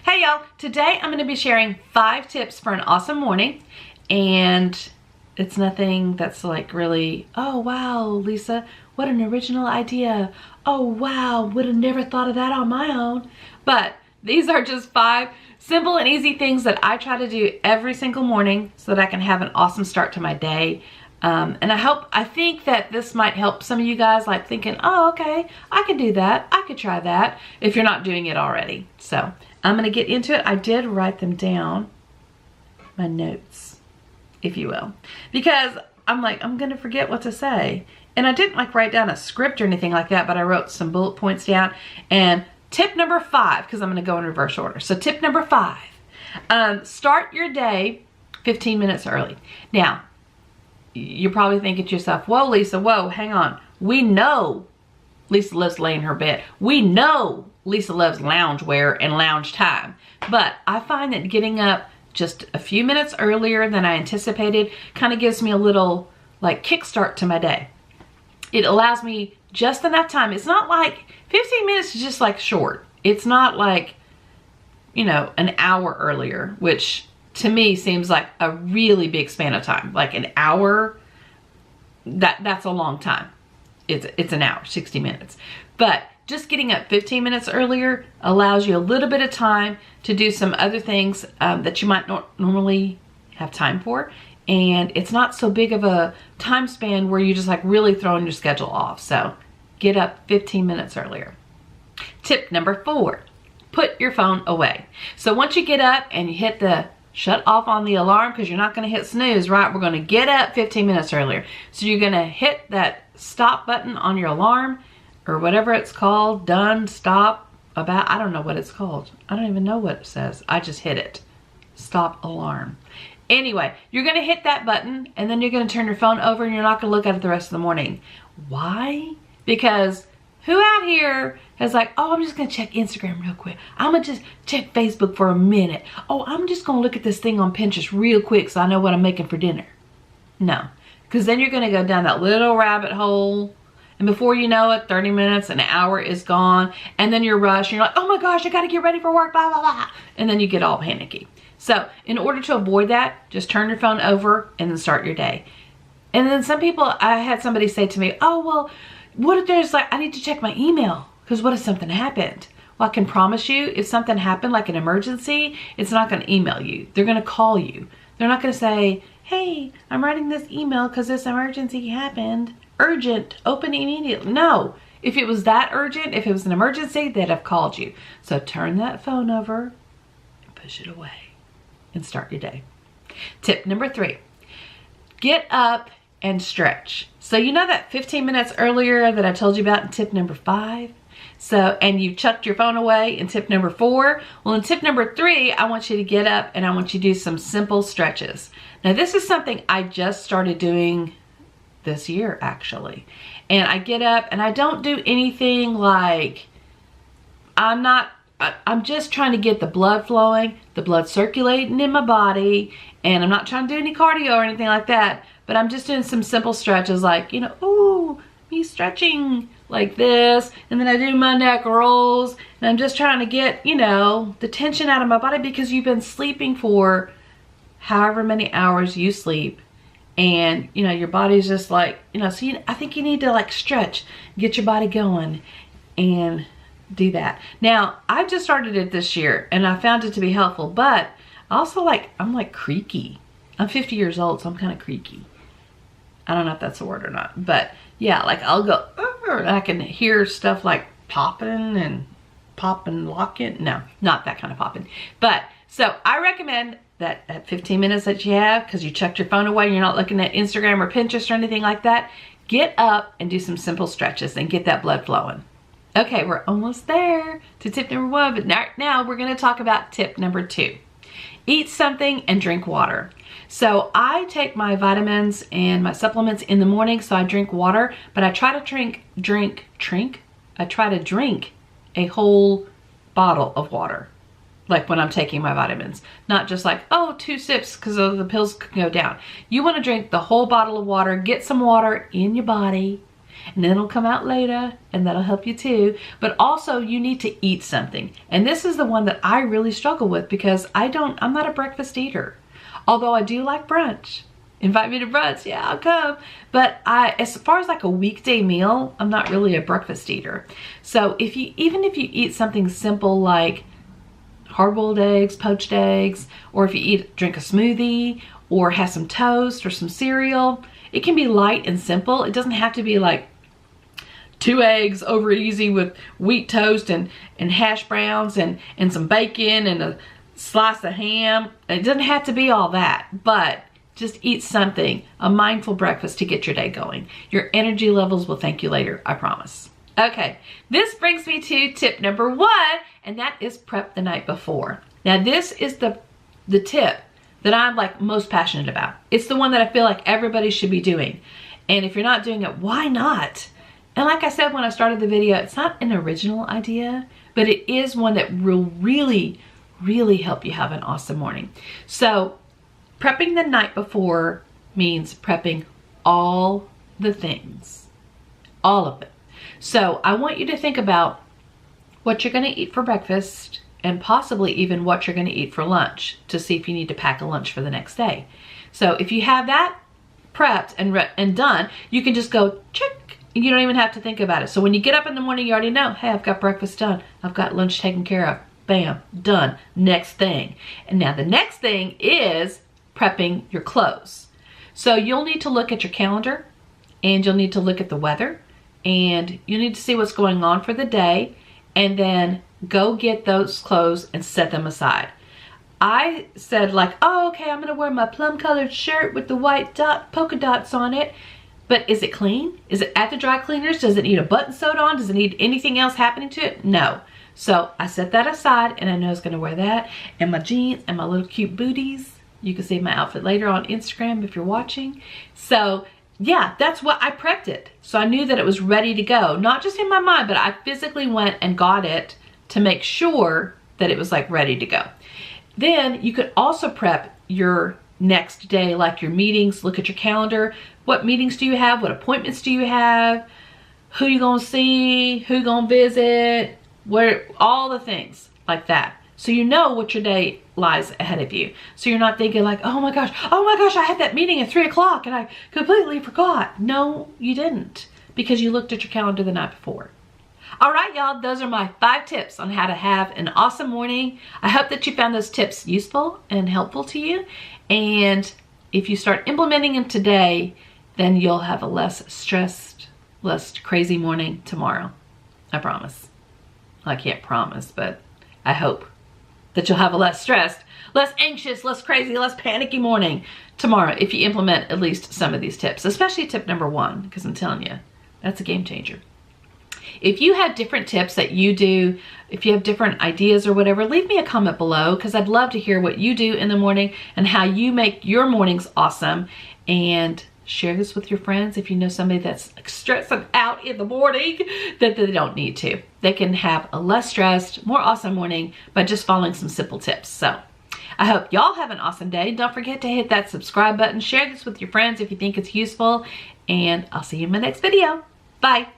Hey y'all, today I'm going to be sharing 5 tips for an awesome morning, and it's nothing that's like really, oh wow, Lisa, what an original idea. Oh wow, would have never thought of that on my own. But these are just 5 simple and easy things that I try to do every single morning so that I can have an awesome start to my day. And I think that this might help some of you guys, like thinking, oh, okay, I could do that. I could try that if you're not doing it already. So I'm going to get into it. I did write them down, my notes, if you will, because I'm like, I'm going to forget what to say. And I didn't like write down a script or anything like that, but I wrote some bullet points down. And tip number 5, because I'm going to go in reverse order. So tip number 5, start your day 15 minutes early. Now, you're probably thinking to yourself, whoa, Lisa, whoa, hang on. We know Lisa loves laying in her bed. We know Lisa loves loungewear and lounge time. But I find that getting up just a few minutes earlier than I anticipated kind of gives me a little like kickstart to my day. It allows me just enough time. It's not like 15 minutes is just like short. It's not like, you know, an hour earlier, which to me seems like a really big span of time. Like an hour, that's a long time. It's an hour, 60 minutes. But just getting up 15 minutes earlier allows you a little bit of time to do some other things that you might not normally have time for. And it's not so big of a time span where you're just like really throwing your schedule off. So get up 15 minutes earlier. Tip number 4, put your phone away. So once you get up and you hit the shut off on the alarm, because you're not going to hit snooze, right? We're going to get up 15 minutes earlier. So you're going to hit that stop button on your alarm, or whatever it's called, done, stop, about, I don't know what it's called. I don't even know what it says. I just hit it. Stop alarm. Anyway, you're going to hit that button, and then you're going to turn your phone over, and you're not going to look at it the rest of the morning. Why? Because who out here is like, oh, I'm just going to check Instagram real quick. I'm going to just check Facebook for a minute. Oh, I'm just going to look at this thing on Pinterest real quick so I know what I'm making for dinner. No, because then you're going to go down that little rabbit hole. And before you know it, 30 minutes, an hour is gone. And then you're rushed. And you're like, oh my gosh, I got to get ready for work, blah, blah, blah. And then you get all panicky. So in order to avoid that, just turn your phone over and then start your day. And then some people, I had somebody say to me, oh, well, what if there's like, I need to check my email, because what if something happened? Well, I can promise you, if something happened, like an emergency, it's not going to email you. They're going to call you. They're not going to say, hey, I'm writing this email because this emergency happened. Urgent, open immediately. No, if it was that urgent, if it was an emergency, they'd have called you. So turn that phone over and push it away and start your day. Tip number 3, get up and stretch. So you know that 15 minutes earlier that I told you about in tip number 5? So, and you chucked your phone away in tip number 4. Well, in tip number 3, I want you to get up and I want you to do some simple stretches. Now, this is something I just started doing this year, actually. And I get up and I don't do anything like, I'm just trying to get the blood flowing, the blood circulating in my body, and I'm not trying to do any cardio or anything like that. But I'm just doing some simple stretches like, you know, ooh, me stretching like this. And then I do my neck rolls. And I'm just trying to get, you know, the tension out of my body, because you've been sleeping for however many hours you sleep. And, you know, your body's just like, you know, so I think you need to like stretch, get your body going and do that. Now, I just started it this year and I found it to be helpful, but also like, I'm like creaky. I'm 50 years old, so I'm kind of creaky. I don't know if that's a word or not, but yeah, like I'll go, and I can hear stuff like popping and pop and lock it. No, not that kind of popping. But so I recommend that at 15 minutes that you have, because you checked your phone away and you're not looking at Instagram or Pinterest or anything like that, get up and do some simple stretches and get that blood flowing. Okay, we're almost there to tip number 1, but now we're going to talk about tip number 2. Eat something and drink water. So I take my vitamins and my supplements in the morning, so I drink water, but I try to drink a whole bottle of water, like when I'm taking my vitamins. Not just like, oh, 2 sips because the pills could go down. You want to drink the whole bottle of water, get some water in your body, and then it'll come out later, and that'll help you too. But also you need to eat something. And this is the one that I really struggle with because I'm not a breakfast eater. Although I do like brunch. Invite me to brunch, yeah, I'll come. But as far as like a weekday meal, I'm not really a breakfast eater. So even if you eat something simple like hard-boiled eggs, poached eggs, or if you drink a smoothie or have some toast or some cereal, it can be light and simple. It doesn't have to be like 2 eggs over easy with wheat toast and hash browns and some bacon and a slice of ham. It doesn't have to be all that, but just eat something, a mindful breakfast to get your day going. Your energy levels will thank you later, I promise. Okay, this brings me to tip number 1, and that is prep the night before. Now this is the tip that I'm like most passionate about. It's the one that I feel like everybody should be doing. And if you're not doing it, why not? And like I said when I started the video, it's not an original idea, but it is one that will really, really help you have an awesome morning. So prepping the night before means prepping all the things, all of it. So I want you to think about what you're going to eat for breakfast and possibly even what you're going to eat for lunch to see if you need to pack a lunch for the next day. So if you have that prepped and done, you can just go check. You don't even have to think about it. So when you get up in the morning, you already know, hey, I've got breakfast done. I've got lunch taken care of. Bam, done. Next thing. And now the next thing is prepping your clothes. So you'll need to look at your calendar, and you'll need to look at the weather, and you need to see what's going on for the day, and then go get those clothes and set them aside. I said like, oh, okay, I'm gonna wear my plum colored shirt with the white polka dots on it, but is it clean? Is it at the dry cleaners? Does it need a button sewed on? Does it need anything else happening to it? No. So I set that aside, and I know I was gonna wear that, and my jeans, and my little cute booties. You can see my outfit later on Instagram if you're watching. So yeah, that's what I prepped it. So I knew that it was ready to go. Not just in my mind, but I physically went and got it to make sure that it was like ready to go. Then you could also prep your next day, like your meetings. Look at your calendar. What meetings do you have? What appointments do you have? Who you gonna see? Who you gonna visit? Where, all the things like that. So you know what your day lies ahead of you. So you're not thinking like, oh my gosh, I had that meeting at 3 o'clock and I completely forgot. No, you didn't, because you looked at your calendar the night before. All right, y'all, those are my 5 tips on how to have an awesome morning. I hope that you found those tips useful and helpful to you. And if you start implementing them today, then you'll have a less stressed, less crazy morning tomorrow. I promise. I can't promise, but I hope that you'll have a less stressed, less anxious, less crazy, less panicky morning tomorrow if you implement at least some of these tips, especially tip number 1, because I'm telling you, that's a game changer. If you have different tips that you do, if you have different ideas or whatever, leave me a comment below, because I'd love to hear what you do in the morning and how you make your mornings awesome. And share this with your friends if you know somebody that's like stressing out in the morning that they don't need to. They can have a less stressed, more awesome morning by just following some simple tips. So I hope y'all have an awesome day. Don't forget to hit that subscribe button. Share this with your friends if you think it's useful. And I'll see you in my next video. Bye.